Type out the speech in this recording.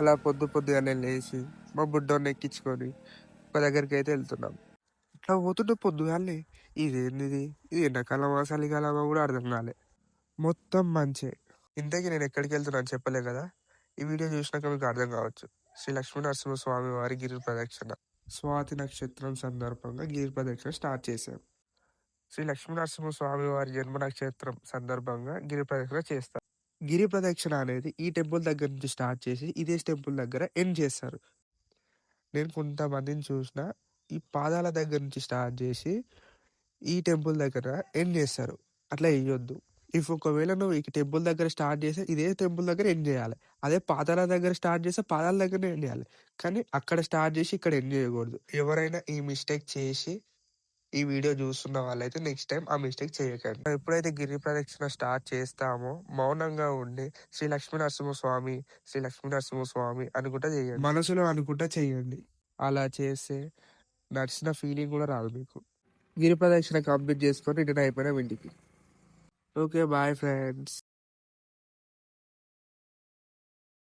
అలా పొద్దుగానే లేసి, మా బుడ్డోడిని ఎక్కించుకొని ఒక దగ్గరికైతే వెళ్తున్నాం. ఇట్లా పోతుంటే పొద్దుగాలనే ఇదేందిది? ఇది ఎండాకాలమా, చలికాలమా కూడా అర్థం కాలే. మొత్తం మంచే. ఇంతకీ నేను ఎక్కడికెళ్తున్నాను చెప్పలే కదా! ఈ వీడియో చూసినాక మీకు అర్థం కావచ్చు. శ్రీ లక్ష్మీ నరసింహస్వామి వారి గిరి ప్రదక్షిణ. స్వాతి నక్షత్రం సందర్భంగా గిరి ప్రదక్షిణ స్టార్ట్ చేశాం. శ్రీ లక్ష్మీ నరసింహస్వామి వారి జన్మ నక్షత్రం సందర్భంగా గిరి ప్రదక్షిణ చేస్తారు. గిరి ప్రదక్షిణ అనేది ఈ టెంపుల్ దగ్గర నుంచి స్టార్ట్ చేసి ఇదే టెంపుల్ దగ్గర ఎండ్ చేస్తారు. నేను కొంతమందిని చూసిన ఈ పాదాల దగ్గర నుంచి స్టార్ట్ చేసి ఈ టెంపుల్ దగ్గర ఎండ్ చేస్తారు. అట్లా వేయొద్దు. ఒకవేళ నువ్వు ఈ టెంపుల్ దగ్గర స్టార్ట్ చేసి ఇదే టెంపుల్ దగ్గర ఎండ్ చేయాలి. అదే పాదాల దగ్గర స్టార్ట్ చేస్తే పాదాల దగ్గరనే ఎండ్ చేయాలి. కానీ అక్కడ స్టార్ట్ చేసి ఇక్కడ ఎండ్ చేయకూడదు. ఎవరైనా ఈ మిస్టేక్ చేసి ఈ వీడియో చూస్తున్న వాళ్ళైతే నెక్స్ట్ టైం ఆ మిస్టేక్ చేయకండి. ఎప్పుడైతే గిరి ప్రదక్షిణ స్టార్ట్ చేస్తామో మౌనంగా ఉండి శ్రీ లక్ష్మీ నరసింహస్వామి, శ్రీ లక్ష్మీ నరసింహస్వామి అనుకుంటా చేయండి. మనసులో అనుకుంటా చేయండి. అలా చేస్తే నడిచిన ఫీలింగ్ కూడా రాదు మీకు. గిరి ప్రదక్షిణ కంప్లీట్ చేసుకొని రిటర్న్ అయిపోయినాం ఇంటికి. Okay, bye friends.